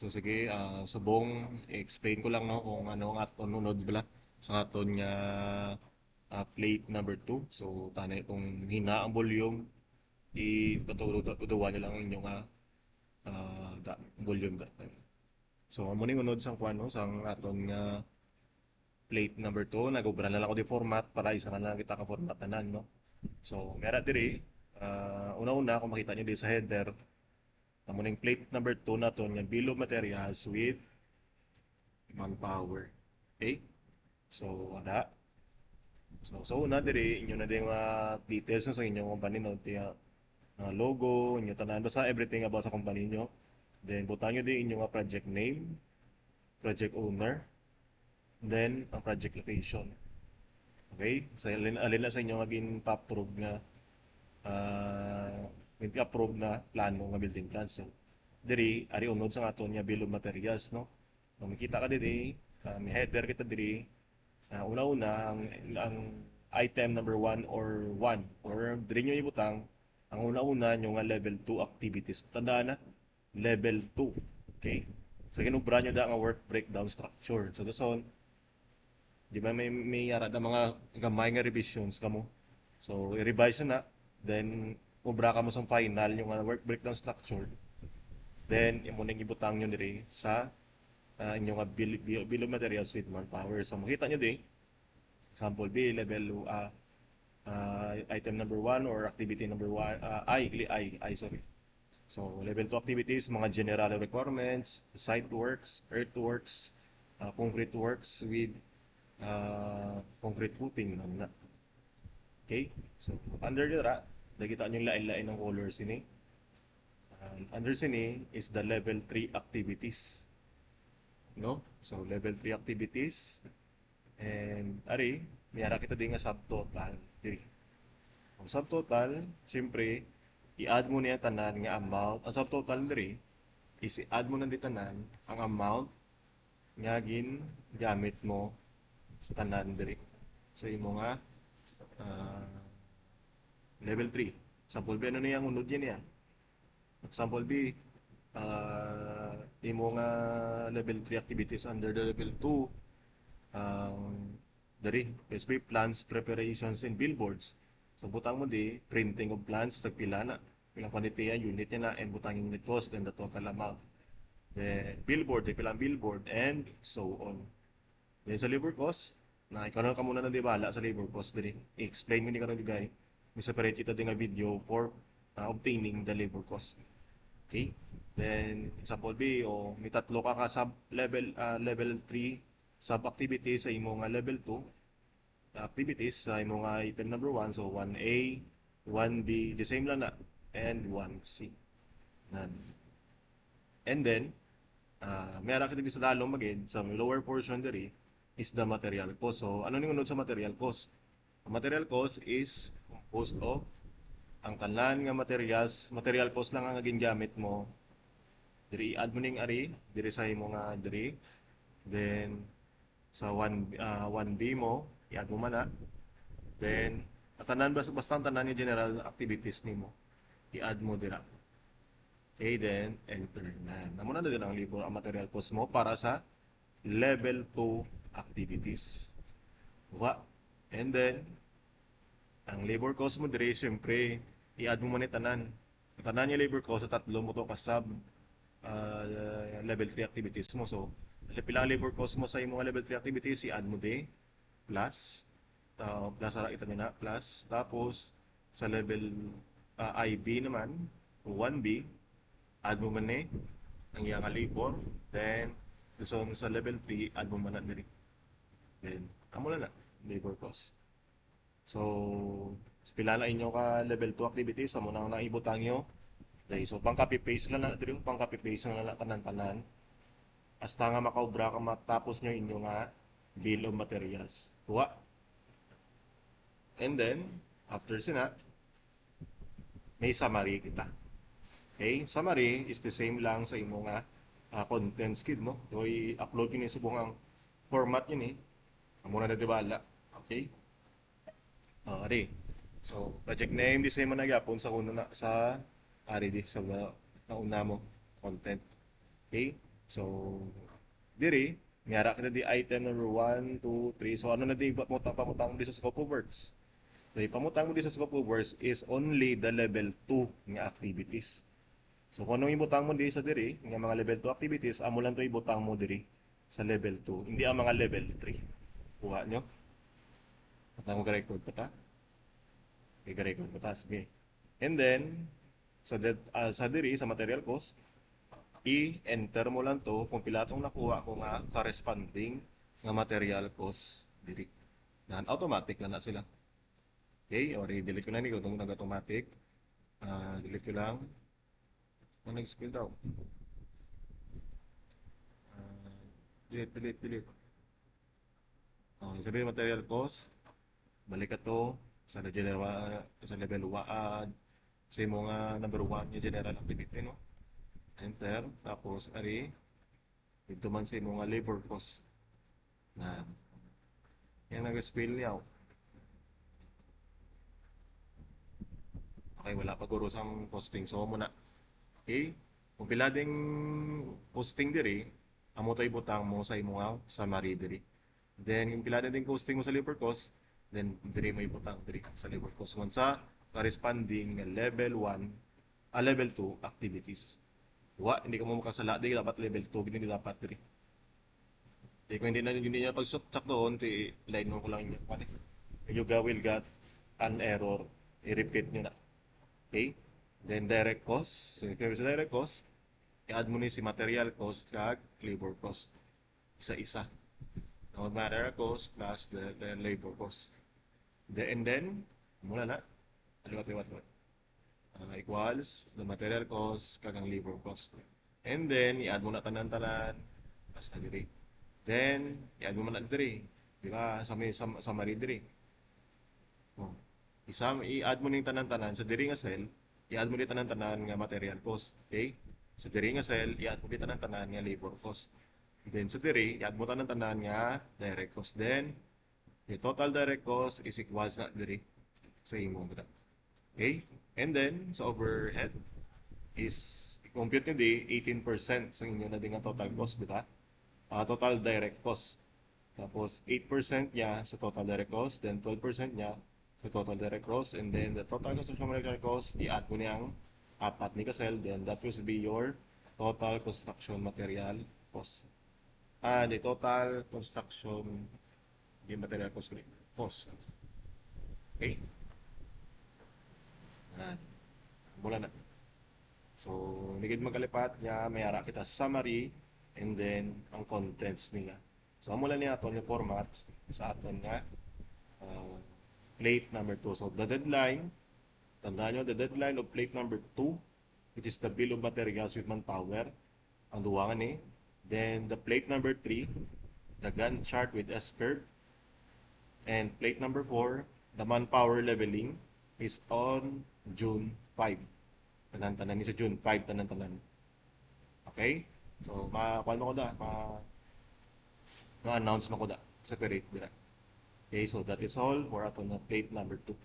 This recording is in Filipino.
So sige, subong i-explain ko lang no kung ano ang aton nunod bala sa aton nga plate number 2. So tanay kung hina ang volume, ipatuduwa nyo lang ang inyong volume da. So amo ning unod sang kuan no sang aton nga plate number 2, nagobra na lang ko di format para isa na lang kita ka format tanan no. So mera diri una-una kung makita niyo di sa header, amo ning plate number 2 naton nga bill of materials with manpower. Okay? So, ada. So una diri inyo na din mga details no, sa inyong company no, tiya logo, inyo tanan basta everything about sa company nyo. Then butang nyo din inyo nga project name, project owner, then ang project location. Okay? Sa alin na sa inyo nga gin-approve nga gin-approve na plano nga building plans. So, diri ari unod sa aton nga bill of materials no. Kung makita ka diri, may header kita diri. Una-una, ang item number 1 or 1 or diri nyo ibutang, ang una-una nyo nga level 2 activities. Tandaan na, level 2. Okay? So, ginubra nyo da nga work breakdown structure. So, dason, di ba may yara da mga gamay nga revisions kamo. So, i-revise na, then, ubra ka mo sa final yung work breakdown structure. Then, imo ning ibutang nyo diri sa inyong bill of materials with manpower. So, makita nyo din, example B, level item number 1 or activity number 1, sorry. So, level 2 activities, mga general requirements, site works, earthworks, concrete works with concrete footing. Okay? So, under nyo nakita nyo yung lain-lain ng colors ini. Under sini is the level 3 activities. No? So, level 3 activities. And, ari, mayara kita din nga subtotal. Diri. Ang subtotal, siyempre, i-add mo niya tanan nga amount. Ang subtotal diri, is i-add mo na di tanan ang amount nga gin gamit mo sa tanan diri. So, imo nga level 3. Sample B, ano na yung unod yan yan? Example B, imo nga level 3 activities under the level 2, dari basically plans, preparations, and billboards. So butang mo di printing of plans, tagpila na pilang quantity yan, unit niya na, and butang yung unit cost and the total amount. Then billboard, di pilang billboard, and so on. Then sa labor cost, na ikaw na ka muna na di bala sa labor cost diri. I-explain mo ni karon gay. May separate kita din nga video for obtaining the labor cost. Okay? Then example B, o may tatlo ka sub level 3 sub activities sa imo nga level 2 activities sa imo nga item number 1. So 1A, 1B, the same lang na, and 1C. And then meron kita sa lalong magid sa lower portion diri is the material cost. So ano ning unod sa material cost? Ang material cost is composed of ang tanan nga material cost lang ang gingamit mo. Diri add mo ning ari diri sa imo nga diri. Then sa 1B mo, i-add mo man na. Then tanan basta tanan nga general activities nimo, i-add mo dira. Okay, then enter na. Namo na din ang libro ang material cost mo para sa level 2 activities. Wa. And then ang labor cost mo diri syempre i-add mo man tanan. Tanan yung labor cost sa tatlo mo to ka sub level 3 activities mo. So pila ang labor cost mo sa imong level 3 activities, i-add mo din plus plus ara ita na plus, tapos sa level IB naman 1B, add mo man ang iyang labor. Then so sa level 3, add mo man na diri. Then amo na labor cost. So pila na inyo ka level 2 activities, amo na naibutang nyo. Okay, so pang copy paste lang na diri, pang copy paste lang na tanan-tanan hasta nga makaobra ka matapos nyo inyo nga bill of materials. Tuwa. And then after sina may summary kita. Okay, summary is the same lang sa imo nga content skid no. So i-upload yun sa buong format yun amo na nadibala. Okay, ari. So project name di same man nagyapon sa una na sa ari di sa nauna mo content. Okay, So, diri, miyara kita di item number 1, 2, 3. So, ano na di pamutang mo di sa scope of works? So, ipamutang mo di sa scope of works is only the level 2 nga activities. So, kung anong ibutang mo di sa diri, nga mga level 2 activities, amo lang to ibutang mo diri sa level 2, hindi ang mga level 3. Kuha nyo? Patang mo ka-record pa ta? Okay, ka-record pa ta. Sige. And then, sa diri, sa material cost, i-enter mo lang to kung pila tong nakuha ko nga corresponding nga material cost diri. Dan automatic na na sila. Okay, or i-delete ko na ni kung nag-automatic. Delete ko lang. Ano nag-skill daw? Delete. Sabi material cost, balik ka to sa level 1 sa imo nga number 1 nga general activity no. Enter tapos ari dito man sa imo nga labor cost na yan nag-spell niya. Okay, wala pa guro sang posting. So, muna. Okay? Kung pila ding posting diri, amo to ibutang mo sa imo nga summary diri. Then, kung pila ding posting mo sa labor cost, then diri mo ibutang diri sa labor cost mo sa corresponding nga level 1, level 2 activities. Hindi ka mo makasala, di dapat level 2, hindi dapat diri. Kung hindi niya pagsakto doon, line mo ko lang inyo. You will get an error. I-repeat nyo na. Okay? Then direct cost. So, if sa direct cost, i-add mo ni si material cost kag labor cost. Isa-isa. Now, material cost plus the labor cost. And then, mula na. Aliwat. Equals the material cost kag ang labor cost. And then, i-add mo na tanan-tanan. Basta diri. Then, i-add mo na diri. Di ba? Summary diri. Oh. I-add mo ning tanan-tanan sa diri nga cell, i-add mo ni tanan-tanan nga material cost, okay? Sa diri nga cell, i-add mo ni tanan-tanan nga labor cost. Then sa diri, i-add mo tanan-tanan nga direct cost. Then, the total direct cost is equals na diri sa imo dira. Okay? And then, sa overhead is compute nyo di 18% sa inyo na din nga total cost, di ba? Total direct cost. Tapos 8% niya sa total direct cost, then 12% niya sa total direct cost, and then the total construction direct cost, i-add mo niyang apat ni Kasel, then that will be your total construction material cost. The total construction material cost. Okay? Mula na. So, nigid magkalipat niya, may ara kita summary, and then ang contents niya. So, mula niya aton yung format sa aton nga plate number 2. So, the deadline, tandaan nyo, the deadline of plate number 2, which is the bill of materials with manpower, ang duwangan ni. Then, the plate number 3, the Gantt chart with S-curve. And plate number 4, the manpower leveling, is on June 5. Tanan-tanan ni sa June 5, tanan-tanan. Okay? So, kuan mo ko da, ma-announce mo ko da, separate dira. Okay, so that is all for aton na plate number 2.